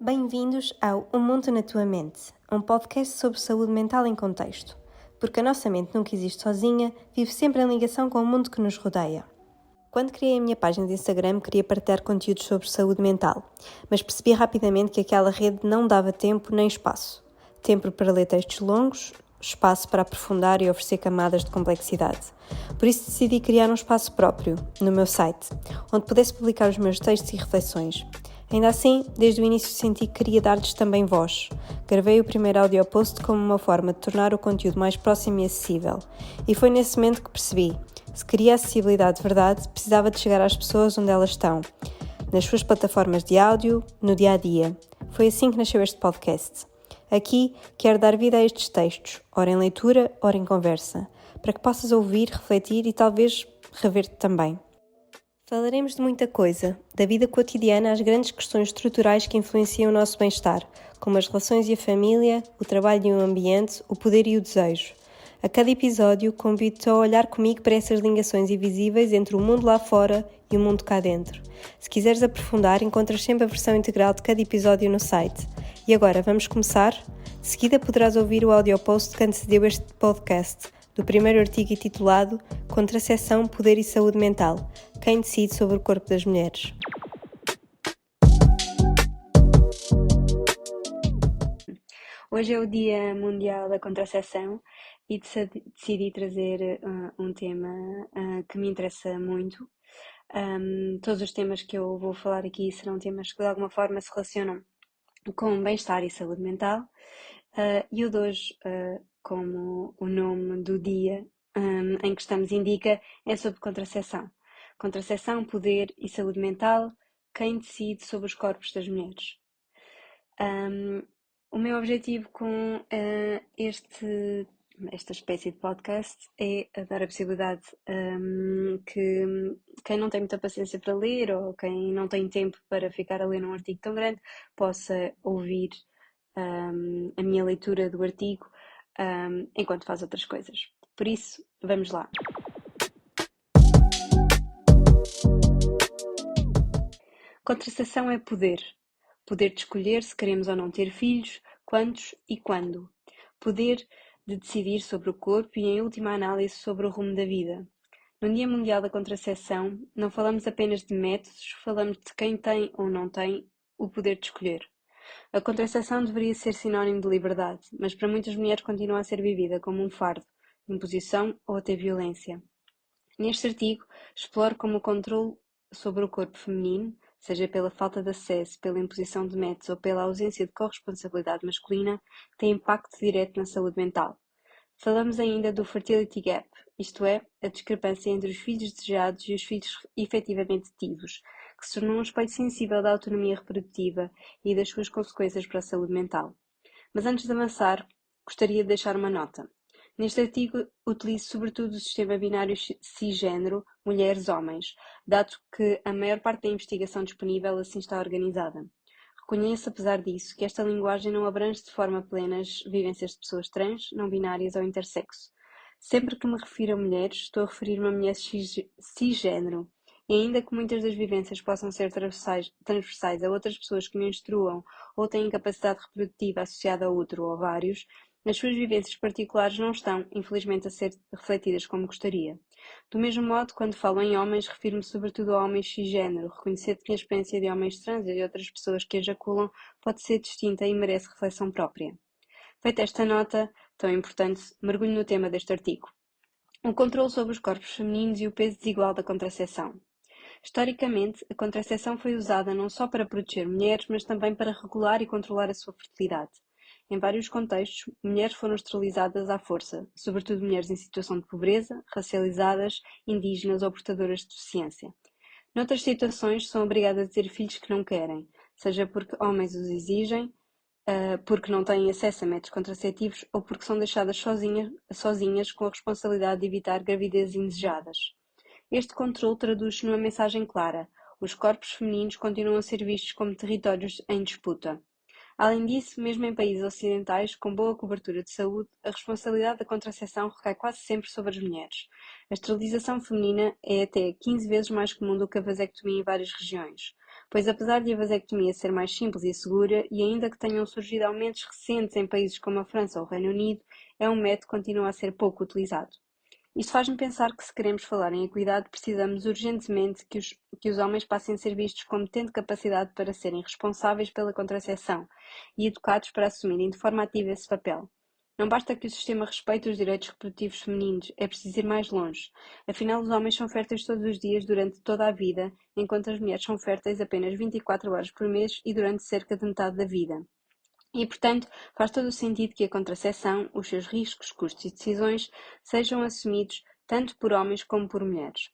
Bem-vindos ao O Mundo na Tua Mente, um podcast sobre saúde mental em contexto, porque a nossa mente nunca existe sozinha, vive sempre em ligação com o mundo que nos rodeia. Quando criei a minha página de Instagram, queria partilhar conteúdos sobre saúde mental, mas percebi rapidamente que aquela rede não dava tempo nem espaço. Tempo para ler textos longos, espaço para aprofundar e oferecer camadas de complexidade. Por isso decidi criar um espaço próprio, no meu site, onde pudesse publicar os meus textos e reflexões. Ainda assim, desde o início senti que queria dar-lhes também voz. Gravei o primeiro audio post como uma forma de tornar o conteúdo mais próximo e acessível. E foi nesse momento que percebi, se queria acessibilidade de verdade, precisava de chegar às pessoas onde elas estão, nas suas plataformas de áudio, no dia-a-dia. Foi assim que nasceu este podcast. Aqui quero dar vida a estes textos, ora em leitura, ora em conversa, para que possas ouvir, refletir e talvez rever-te também. Falaremos de muita coisa, da vida cotidiana às grandes questões estruturais que influenciam o nosso bem-estar, como as relações e a família, o trabalho e o ambiente, o poder e o desejo. A cada episódio convido-te a olhar comigo para essas ligações invisíveis entre o mundo lá fora e o mundo cá dentro. Se quiseres aprofundar, encontras sempre a versão integral de cada episódio no site. E agora, vamos começar? De seguida poderás ouvir o audio post que antecedeu este podcast, do primeiro artigo intitulado Contracepção, Poder e Saúde Mental. Quem decide sobre o corpo das mulheres? Hoje é o Dia Mundial da Contracepção e decidi trazer um tema que me interessa muito. Todos os temas que eu vou falar aqui serão temas que de alguma forma se relacionam com bem-estar e saúde mental. E o de hoje, como o nome do dia em que estamos indica, é sobre contracepção. Contracepção, poder e saúde mental, quem decide sobre os corpos das mulheres? O meu objetivo com esta espécie de podcast é dar a possibilidade que quem não tem muita paciência para ler ou quem não tem tempo para ficar a ler um artigo tão grande possa ouvir a minha leitura do artigo enquanto faz outras coisas. Por isso, vamos lá. Contracepção é poder. Poder de escolher se queremos ou não ter filhos, quantos e quando. Poder de decidir sobre o corpo e, em última análise, sobre o rumo da vida. No Dia Mundial da Contracepção, não falamos apenas de métodos, falamos de quem tem ou não tem o poder de escolher. A contracepção deveria ser sinónimo de liberdade, mas para muitas mulheres continua a ser vivida como um fardo, imposição ou até violência. Neste artigo, exploro como o controle sobre o corpo feminino, seja pela falta de acesso, pela imposição de métodos ou pela ausência de corresponsabilidade masculina, tem impacto direto na saúde mental. Falamos ainda do fertility gap, isto é, a discrepância entre os filhos desejados e os filhos efetivamente tidos, que se tornou um espelho sensível da autonomia reprodutiva e das suas consequências para a saúde mental. Mas antes de avançar, gostaria de deixar uma nota. Neste artigo, utilizo sobretudo o sistema binário cisgênero mulheres-homens, dado que a maior parte da investigação disponível assim está organizada. Reconheço, apesar disso, que esta linguagem não abrange de forma plena as vivências de pessoas trans, não binárias ou intersexo. Sempre que me refiro a mulheres, estou a referir-me a mulheres cisgênero. E ainda que muitas das vivências possam ser transversais a outras pessoas que menstruam ou têm capacidade reprodutiva associada a útero ou ovários, as suas vivências particulares não estão, infelizmente, a ser refletidas como gostaria. Do mesmo modo, quando falo em homens, refiro-me sobretudo a homens cisgênero, reconhecendo que a experiência de homens trans e de outras pessoas que ejaculam pode ser distinta e merece reflexão própria. Feita esta nota tão importante, mergulho no tema deste artigo. O controle sobre os corpos femininos e o peso desigual da contracepção. Historicamente, a contracepção foi usada não só para proteger mulheres, mas também para regular e controlar a sua fertilidade. Em vários contextos, mulheres foram esterilizadas à força, sobretudo mulheres em situação de pobreza, racializadas, indígenas ou portadoras de deficiência. Noutras situações, são obrigadas a ter filhos que não querem, seja porque homens os exigem, porque não têm acesso a métodos contraceptivos ou porque são deixadas sozinhas com a responsabilidade de evitar gravidezes indesejadas. Este controle traduz-se numa mensagem clara: os corpos femininos continuam a ser vistos como territórios em disputa. Além disso, mesmo em países ocidentais com boa cobertura de saúde, a responsabilidade da contracepção recai quase sempre sobre as mulheres. A esterilização feminina é até 15 vezes mais comum do que a vasectomia em várias regiões. pois apesar de a vasectomia ser mais simples e segura, e ainda que tenham surgido aumentos recentes em países como a França ou o Reino Unido, é um método que continua a ser pouco utilizado. Isto faz-me pensar que se queremos falar em equidade, precisamos urgentemente que os homens passem a ser vistos como tendo capacidade para serem responsáveis pela contracepção e educados para assumirem de forma ativa esse papel. Não basta que o sistema respeite os direitos reprodutivos femininos, é preciso ir mais longe. Afinal, os homens são férteis todos os dias durante toda a vida, enquanto as mulheres são férteis apenas 24 horas por mês e durante cerca de metade da vida. E, portanto, faz todo o sentido que a contracepção, os seus riscos, custos e decisões sejam assumidos tanto por homens como por mulheres.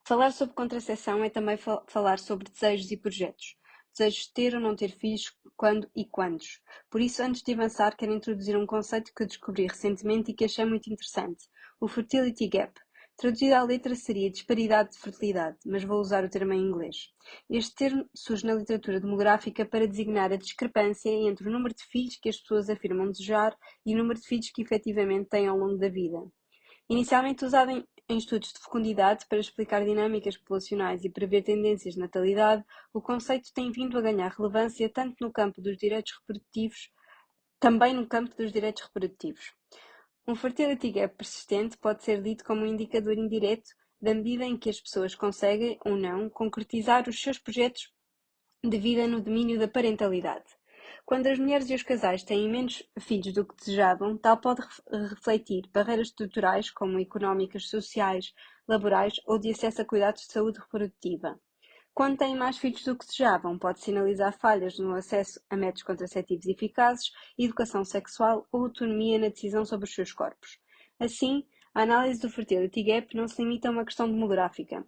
Falar sobre contracepção é também falar sobre desejos e projetos. Desejos de ter ou não ter filhos, quando e quantos. Por isso, antes de avançar, quero introduzir um conceito que descobri recentemente e que achei muito interessante: o fertility gap. Traduzido à letra seria disparidade de fertilidade, mas vou usar o termo em inglês. Este termo surge na literatura demográfica para designar a discrepância entre o número de filhos que as pessoas afirmam desejar e o número de filhos que efetivamente têm ao longo da vida. Inicialmente usado em estudos de fecundidade para explicar dinâmicas populacionais e prever tendências de natalidade, o conceito tem vindo a ganhar relevância tanto no campo dos direitos reprodutivos, também no campo dos direitos reprodutivos. Um fertility gap persistente pode ser lido como um indicador indireto da medida em que as pessoas conseguem, ou não, concretizar os seus projetos de vida no domínio da parentalidade. Quando as mulheres e os casais têm menos filhos do que desejavam, tal pode refletir barreiras estruturais como económicas, sociais, laborais ou de acesso a cuidados de saúde reprodutiva. Quando têm mais filhos do que desejavam, pode sinalizar falhas no acesso a métodos contraceptivos eficazes, educação sexual ou autonomia na decisão sobre os seus corpos. Assim, a análise do fertility gap não se limita a uma questão demográfica.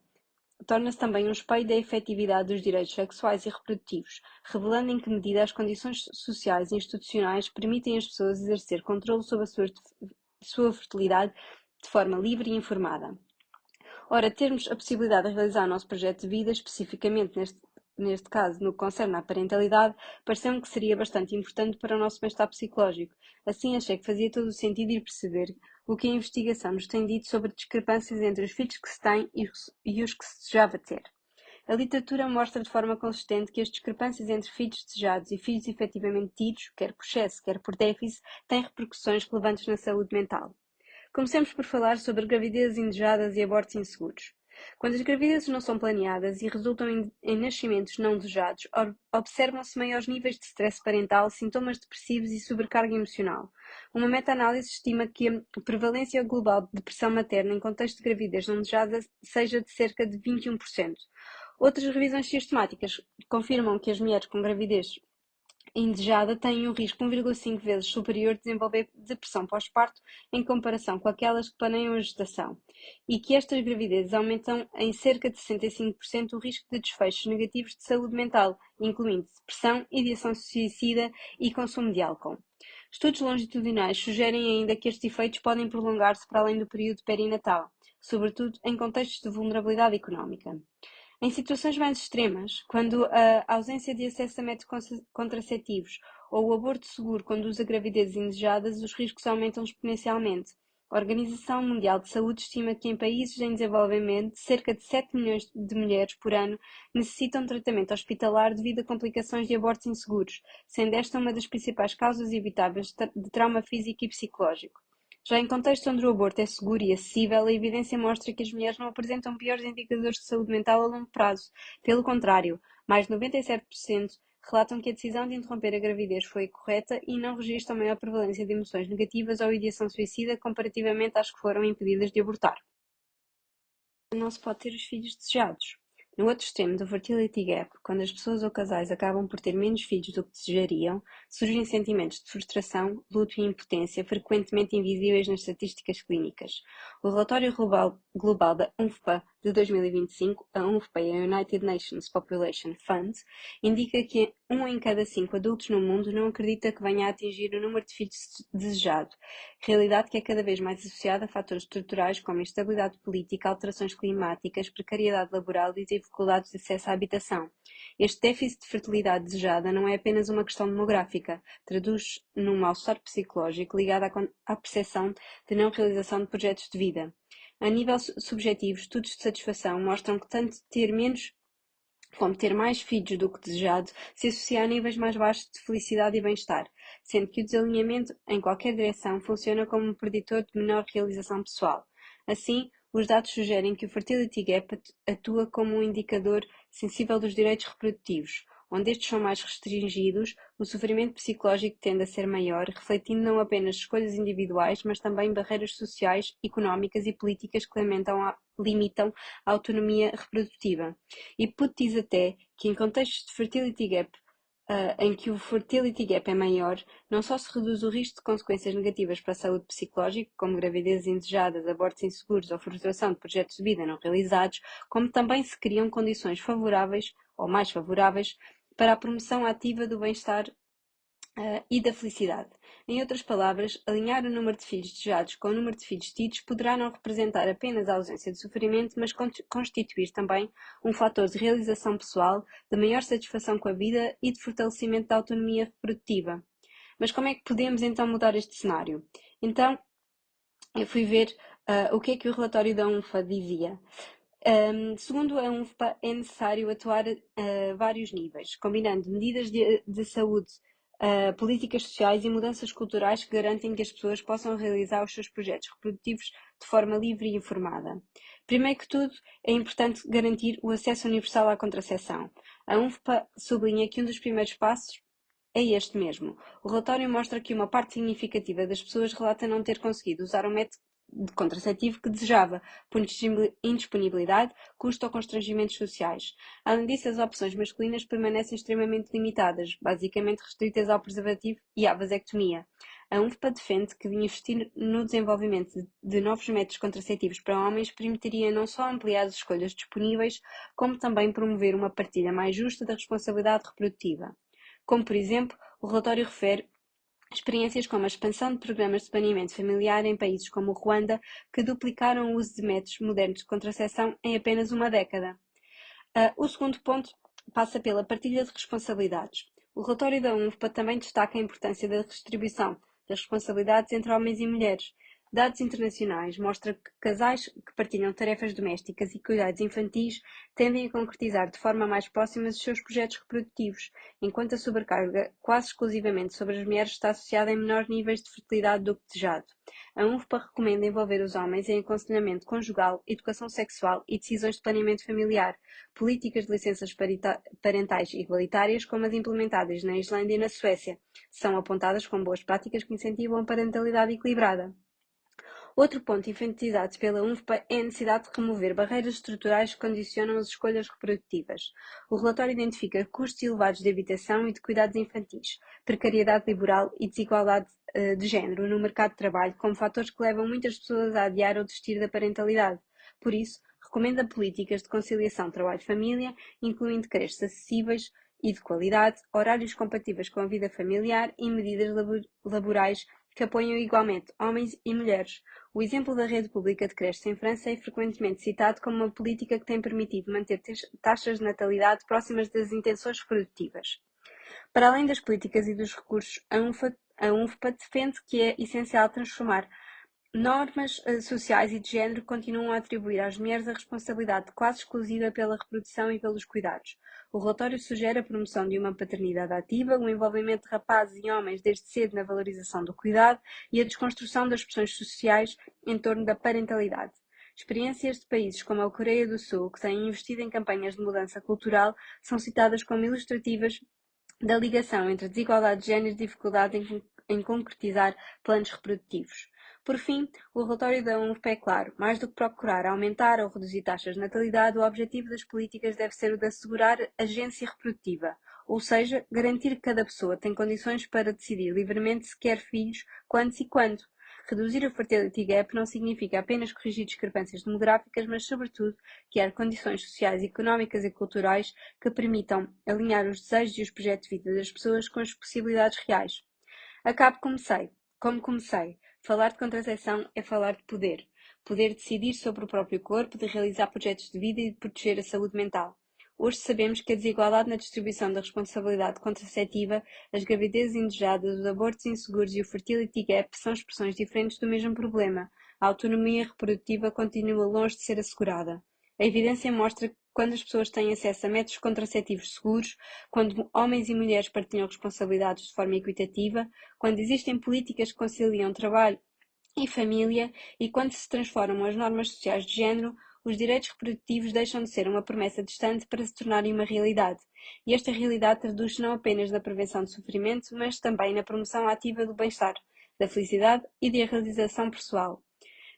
Torna-se também um espelho da efetividade dos direitos sexuais e reprodutivos, revelando em que medida as condições sociais e institucionais permitem às pessoas exercer controle sobre a sua fertilidade de forma livre e informada. Ora, termos a possibilidade de realizar o nosso projeto de vida, especificamente neste caso, no que concerne à parentalidade, pareceu-me que seria bastante importante para o nosso bem-estar psicológico. Assim, achei que fazia todo o sentido ir perceber o que a investigação nos tem dito sobre discrepâncias entre os filhos que se têm e os que se desejava ter. A literatura mostra de forma consistente que as discrepâncias entre filhos desejados e filhos efetivamente tidos, quer por excesso, quer por déficit, têm repercussões relevantes na saúde mental. Comecemos por falar sobre gravidezes indesejadas e abortos inseguros. Quando as gravidezes não são planeadas e resultam em nascimentos não desejados, observam-se maiores níveis de stress parental, sintomas depressivos e sobrecarga emocional. Uma meta-análise estima que a prevalência global de depressão materna em contexto de gravidez não desejada seja de cerca de 21%. Outras revisões sistemáticas confirmam que as mulheres com gravidez indesejada têm um risco 1,5 vezes superior de desenvolver depressão pós-parto em comparação com aquelas que planeiam a gestação, e que estas gravidezes aumentam em cerca de 65% o risco de desfechos negativos de saúde mental, incluindo depressão, ideação suicida e consumo de álcool. Estudos longitudinais sugerem ainda que estes efeitos podem prolongar-se para além do período perinatal, sobretudo em contextos de vulnerabilidade económica. Em situações mais extremas, quando a ausência de acesso a métodos contraceptivos ou o aborto seguro conduz a gravidezes indesejadas, os riscos aumentam exponencialmente. A Organização Mundial de Saúde estima que em países em desenvolvimento, cerca de 7 milhões de mulheres por ano necessitam de tratamento hospitalar devido a complicações de abortos inseguros, sendo esta uma das principais causas evitáveis de trauma físico e psicológico. Já em contextos onde o aborto é seguro e acessível, a evidência mostra que as mulheres não apresentam piores indicadores de saúde mental a longo prazo. Pelo contrário, mais de 97% relatam que a decisão de interromper a gravidez foi correta e não registram maior prevalência de emoções negativas ou ideação suicida comparativamente às que foram impedidas de abortar. Não se pode ter os filhos desejados. No outro extremo do fertility gap, quando as pessoas ou casais acabam por ter menos filhos do que desejariam, surgem sentimentos de frustração, luto e impotência, frequentemente invisíveis nas estatísticas clínicas. O relatório global da UNFPA de 2025, a UNFPA é a United Nations Population Fund, indica que 1 em cada 5 adultos no mundo não acredita que venha a atingir o número de filhos desejado, realidade que é cada vez mais associada a fatores estruturais como instabilidade política, alterações climáticas, precariedade laboral e dificuldades de acesso à habitação. Este déficit de fertilidade desejada não é apenas uma questão demográfica, traduz num mal-estar psicológico ligado à percepção de não realização de projetos de vida. A nível subjetivo, estudos de satisfação mostram que tanto ter menos como ter mais filhos do que desejado, se associa a níveis mais baixos de felicidade e bem-estar, sendo que o desalinhamento em qualquer direção funciona como um preditor de menor realização pessoal. Assim, os dados sugerem que o Fertility Gap atua como um indicador sensível dos direitos reprodutivos. Onde estes são mais restringidos, o sofrimento psicológico tende a ser maior, refletindo não apenas escolhas individuais, mas também barreiras sociais, económicas e políticas que limitam a autonomia reprodutiva. Hipótese até que em contextos de fertility gap, em que o fertility gap é maior, não só se reduz o risco de consequências negativas para a saúde psicológica, como gravidezes indesejadas, abortos inseguros ou frustração de projetos de vida não realizados, como também se criam condições favoráveis ou mais favoráveis para a promoção ativa do bem-estar e da felicidade. Em outras palavras, alinhar o número de filhos desejados com o número de filhos tidos poderá não representar apenas a ausência de sofrimento, mas constituir também um fator de realização pessoal, de maior satisfação com a vida e de fortalecimento da autonomia reprodutiva. Mas como é que podemos então mudar este cenário? Então, eu fui ver o que é que o relatório da UNFPA dizia. Segundo a UNFPA, é necessário atuar a vários níveis, combinando medidas de saúde, políticas sociais e mudanças culturais que garantem que as pessoas possam realizar os seus projetos reprodutivos de forma livre e informada. Primeiro que tudo, é importante garantir o acesso universal à contracepção. A UNFPA sublinha que um dos primeiros passos é este mesmo. O relatório mostra que uma parte significativa das pessoas relata não ter conseguido usar o método de contraceptivo que desejava, por indisponibilidade, custo ou constrangimentos sociais. Além disso, as opções masculinas permanecem extremamente limitadas, basicamente restritas ao preservativo e à vasectomia. A UNFPA defende que investir no desenvolvimento de novos métodos contraceptivos para homens permitiria não só ampliar as escolhas disponíveis, como também promover uma partilha mais justa da responsabilidade reprodutiva. Como, por exemplo, o relatório refere experiências como a expansão de programas de planeamento familiar em países como o Ruanda, que duplicaram o uso de métodos modernos de contracepção em apenas uma década. O segundo ponto passa pela partilha de responsabilidades. O relatório da UNFPA também destaca a importância da redistribuição das responsabilidades entre homens e mulheres. Dados internacionais mostram que casais que partilham tarefas domésticas e cuidados infantis tendem a concretizar de forma mais próxima os seus projetos reprodutivos, enquanto a sobrecarga quase exclusivamente sobre as mulheres está associada a menores níveis de fertilidade do que desejado. A UNFPA recomenda envolver os homens em aconselhamento conjugal, educação sexual e decisões de planeamento familiar, políticas de licenças parentais igualitárias, como as implementadas na Islândia e na Suécia, são apontadas como boas práticas que incentivam a parentalidade equilibrada. Outro ponto enfatizado pela UNFPA é a necessidade de remover barreiras estruturais que condicionam as escolhas reprodutivas. O relatório identifica custos elevados de habitação e de cuidados infantis, precariedade laboral e desigualdade de género no mercado de trabalho como fatores que levam muitas pessoas a adiar ou desistir da parentalidade. Por isso, recomenda políticas de conciliação trabalho-família, incluindo creches acessíveis e de qualidade, horários compatíveis com a vida familiar e medidas laborais que apoiam igualmente homens e mulheres. O exemplo da rede pública de creches em França é frequentemente citado como uma política que tem permitido manter taxas de natalidade próximas das intenções reprodutivas. Para além das políticas e dos recursos, a UNFPA defende que é essencial transformar normas sociais e de género continuam a atribuir às mulheres a responsabilidade quase exclusiva pela reprodução e pelos cuidados. O relatório sugere a promoção de uma paternidade ativa, o envolvimento de rapazes e homens desde cedo na valorização do cuidado e a desconstrução das pressões sociais em torno da parentalidade. Experiências de países como a Coreia do Sul, que têm investido em campanhas de mudança cultural, são citadas como ilustrativas da ligação entre desigualdade de género e dificuldade em concretizar planos reprodutivos. Por fim, o relatório da UNFPA é claro: mais do que procurar aumentar ou reduzir taxas de natalidade, o objetivo das políticas deve ser o de assegurar agência reprodutiva, ou seja, garantir que cada pessoa tem condições para decidir livremente se quer filhos, quantos e quando. Reduzir o fertility gap não significa apenas corrigir discrepâncias demográficas, mas, sobretudo, criar condições sociais, económicas e culturais que permitam alinhar os desejos e os projetos de vida das pessoas com as possibilidades reais. Acabo como comecei. Falar de contracepção é falar de poder. Poder de decidir sobre o próprio corpo, de realizar projetos de vida e de proteger a saúde mental. Hoje sabemos que a desigualdade na distribuição da responsabilidade contraceptiva, as gravidezes indesejadas, os abortos inseguros e o fertility gap são expressões diferentes do mesmo problema. A autonomia reprodutiva continua longe de ser assegurada. A evidência mostra quando as pessoas têm acesso a métodos contraceptivos seguros, quando homens e mulheres partilham responsabilidades de forma equitativa, quando existem políticas que conciliam trabalho e família, e quando se transformam as normas sociais de género, os direitos reprodutivos deixam de ser uma promessa distante para se tornarem uma realidade. E esta realidade traduz-se não apenas na prevenção de sofrimento, mas também na promoção ativa do bem-estar, da felicidade e da realização pessoal.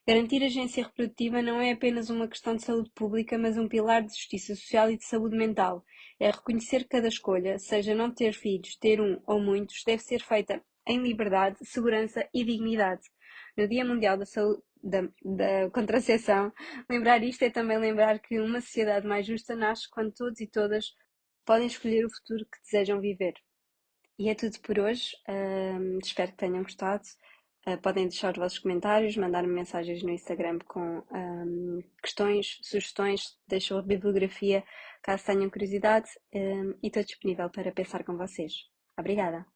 Garantir a agência reprodutiva não é apenas uma questão de saúde pública, mas um pilar de justiça social e de saúde mental. É reconhecer que cada escolha, seja não ter filhos, ter um ou muitos, deve ser feita em liberdade, segurança e dignidade. No Dia Mundial da Saúde, da Contracepção, lembrar isto é também lembrar que uma sociedade mais justa nasce quando todos e todas podem escolher o futuro que desejam viver. E é tudo por hoje. Espero que tenham gostado. Podem deixar os vossos comentários, mandar-me mensagens no Instagram com questões, sugestões, deixo a bibliografia caso tenham curiosidade, e estou disponível para pensar com vocês. Obrigada!